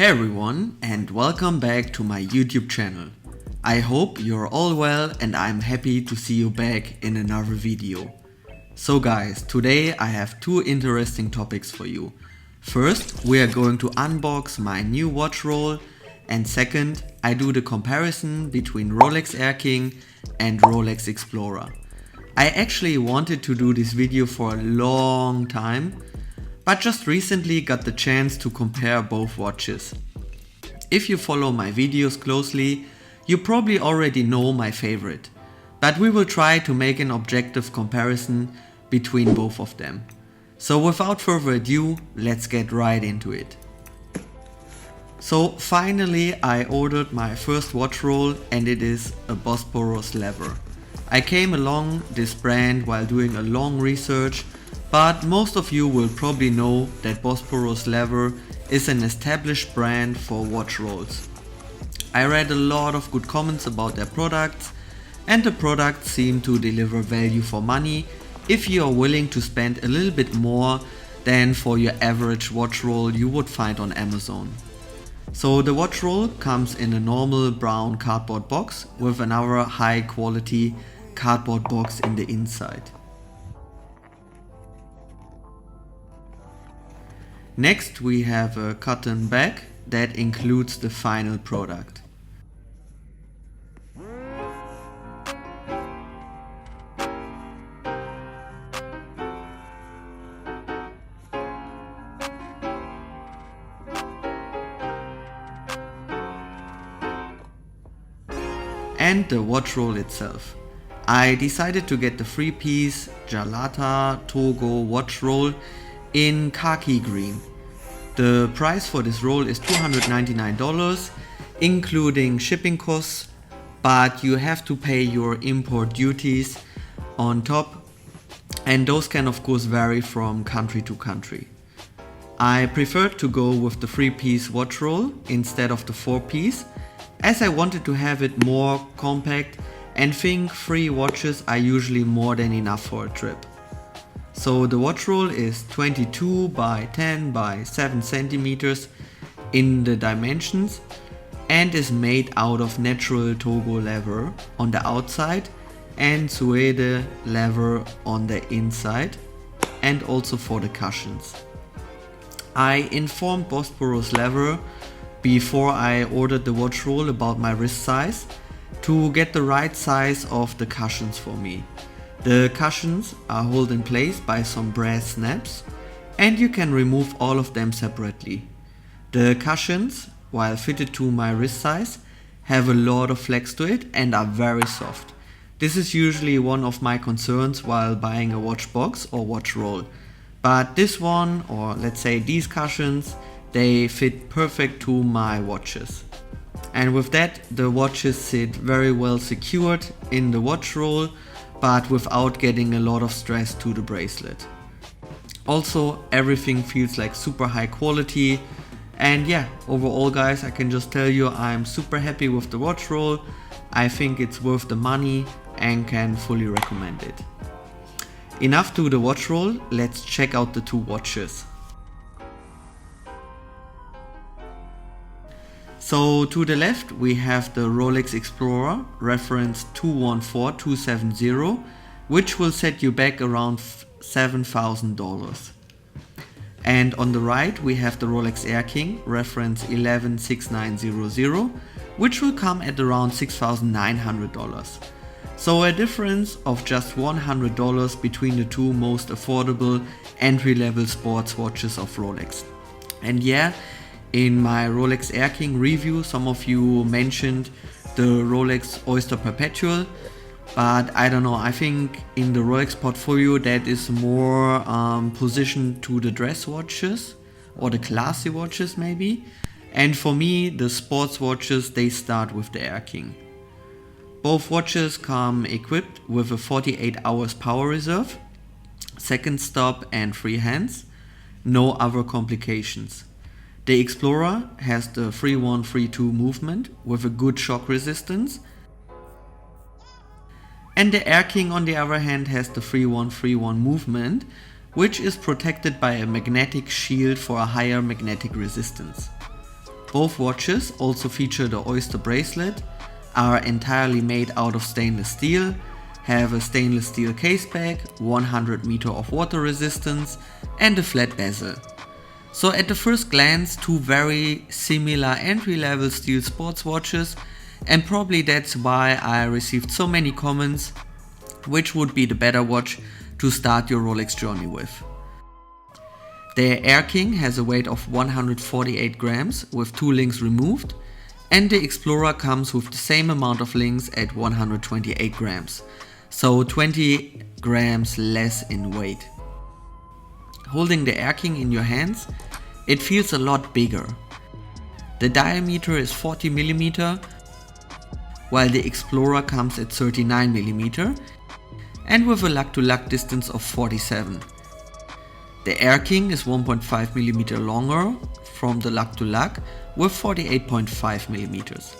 Hey everyone, and welcome back to my YouTube channel. I hope you're all well and I'm happy to see you back in another video. So guys, today I have two interesting topics for you. First, we are going to unbox my new watch roll, and second, I do the comparison between Rolex AirKing and Rolex Explorer. I actually wanted to do this video for a long time, but just recently got the chance to compare both watches. If you follow my videos closely, you probably already know my favorite, but we will try to make an objective comparison between both of them. So without further ado, let's get right into it. So finally I ordered my first watch roll, and it is a Bosphorus Leather. I came along this brand while doing a long research, but most of you will probably know that Bosphorus Leather is an established brand for watch rolls. I read a lot of good comments about their products, and the products seem to deliver value for money if you are willing to spend a little bit more than for your average watch roll you would find on Amazon. So the watch roll comes in a normal brown cardboard box with another high quality cardboard box in the inside. Next we have a cotton bag that includes the final product. And the watch roll itself. I decided to get the 3-piece Gelata Togo watch roll in khaki green. The price for this roll is $299, including shipping costs, but you have to pay your import duties on top, and those can of course vary from country to country. I preferred to go with the 3-piece watch roll instead of the 4-piece, as I wanted to have it more compact and think 3 watches are usually more than enough for a trip. So the watch roll is 22 by 10 by 7 centimeters in the dimensions and is made out of natural Togo leather on the outside and suede leather on the inside, and also for the cushions. I informed Bosphorus Leather before I ordered the watch roll about my wrist size to get the right size of the cushions for me. The cushions are held in place by some brass snaps, and you can remove all of them separately. The cushions, while fitted to my wrist size, have a lot of flex to it and are very soft. This is usually one of my concerns while buying a watch box or watch roll, but this one, or let's say these cushions, they fit perfect to my watches. And with that, the watches sit very well secured in the watch roll, but without getting a lot of stress to the bracelet. Also, everything feels like super high quality, and yeah, overall guys, I can just tell you I'm super happy with the watch roll. I think it's worth the money and can fully recommend it. Enough to the watch roll, let's check out the two watches. So to the left we have the Rolex Explorer reference 214270, which will set you back around $7,000. And on the right we have the Rolex AirKing reference 116900, which will come at around $6,900. So a difference of just $100 between the two most affordable entry-level sports watches of Rolex. And yeah, in my Rolex AirKing review, some of you mentioned the Rolex Oyster Perpetual, but I don't know, I think in the Rolex portfolio that is more positioned to the dress watches or the classy watches maybe. And for me, the sports watches, they start with the AirKing. Both watches come equipped with a 48 hours power reserve, second stop and free hands, no other complications. The Explorer has the 3132 movement with a good shock resistance, and the AirKing on the other hand has the 3131 movement, which is protected by a magnetic shield for a higher magnetic resistance. Both watches also feature the oyster bracelet, are entirely made out of stainless steel, have a stainless steel case back, 100 meter of water resistance and a flat bezel. So at the first glance, two very similar entry-level steel sports watches, and probably that's why I received so many comments which would be the better watch to start your Rolex journey with. The AirKing has a weight of 148 grams with 2 links removed, and the Explorer comes with the same amount of links at 128 grams, so 20 grams less in weight. Holding the AirKing in your hands, it feels a lot bigger. The diameter is 40 mm, while the Explorer comes at 39 mm and with a lug-to-lug distance of 47. The AirKing is 1.5 mm longer from the lug-to-lug with 48.5 mm.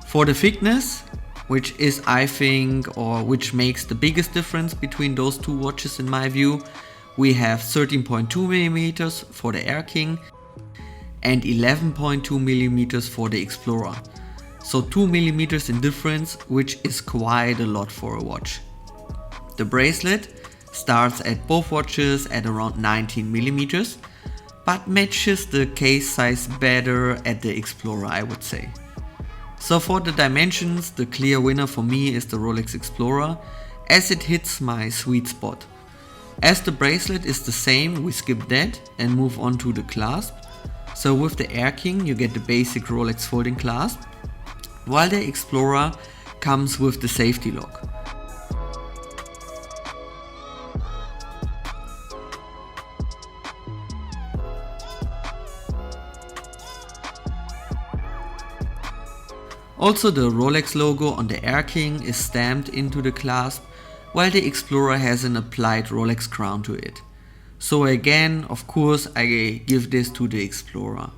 For the thickness, which is which makes the biggest difference between those two watches in my view, we have 13.2 mm for the AirKing and 11.2 mm for the Explorer. So 2 mm in difference, which is quite a lot for a watch. The bracelet starts at both watches at around 19 mm, but matches the case size better at the Explorer, I would say. So for the dimensions, the clear winner for me is the Rolex Explorer, as it hits my sweet spot. As the bracelet is the same, we skip that and move on to the clasp. So with the AirKing you get the basic Rolex folding clasp, while the Explorer comes with the safety lock. Also, the Rolex logo on the AirKing is stamped into the clasp, while the Explorer has an applied Rolex crown to it. So again, of course, I give this to the Explorer.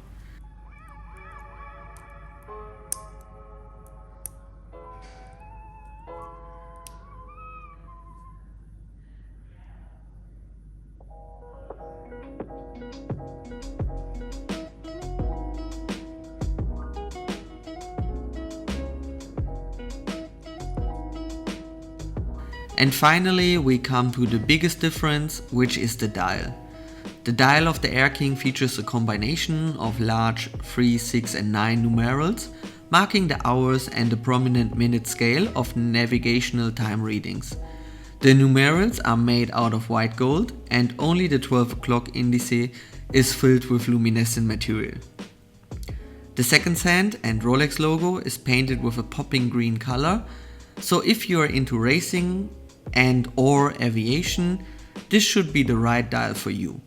And finally we come to the biggest difference, which is the dial. The dial of the AirKing features a combination of large 3, 6 and 9 numerals, marking the hours and a prominent minute scale of navigational time readings. The numerals are made out of white gold and only the 12 o'clock indice is filled with luminescent material. The second sand and Rolex logo is painted with a popping green color, so if you are into racing and or aviation, this should be the right dial for you.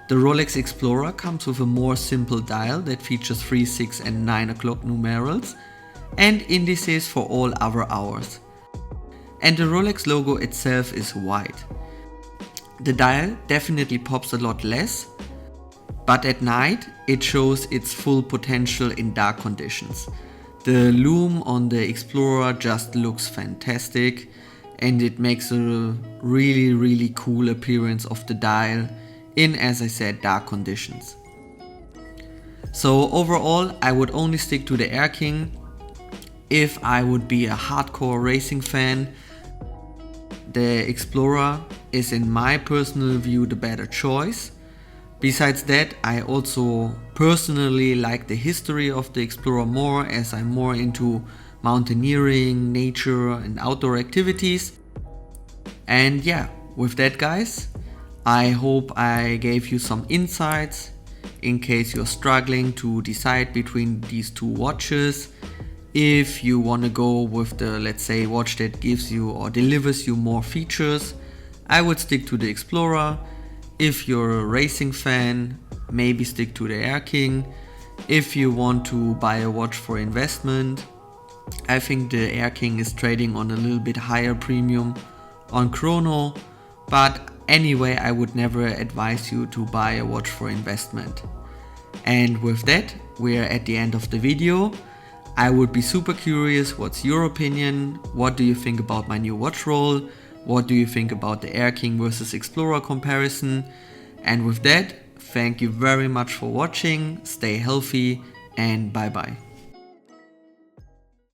The Rolex Explorer comes with a more simple dial that features 3, 6 and 9 o'clock numerals and indices for all other hours. And the Rolex logo itself is white. The dial definitely pops a lot less, but at night it shows its full potential in dark conditions. The lume on the Explorer just looks fantastic and it makes a really cool appearance of the dial in, as I said, dark conditions. So overall I would only stick to the AirKing if I would be a hardcore racing fan. The Explorer is in my personal view the better choice. Besides that, I also personally like the history of the Explorer more, as I'm more into mountaineering, nature and outdoor activities. And yeah, with that guys, I hope I gave you some insights in case you're struggling to decide between these two watches. If you want to go with the, let's say, watch that gives you or delivers you more features, I would stick to the Explorer. If you're a racing fan, maybe stick to the AirKing. If you want to buy a watch for investment, I think the AirKing is trading on a little bit higher premium on chrono, but anyway, I would never advise you to buy a watch for investment. And with that, we are at the end of the video. I would be super curious, what's your opinion? What do you think about my new watch roll? What do you think about the AirKing versus Explorer comparison? And with that, Thank you very much for watching, stay healthy and bye bye.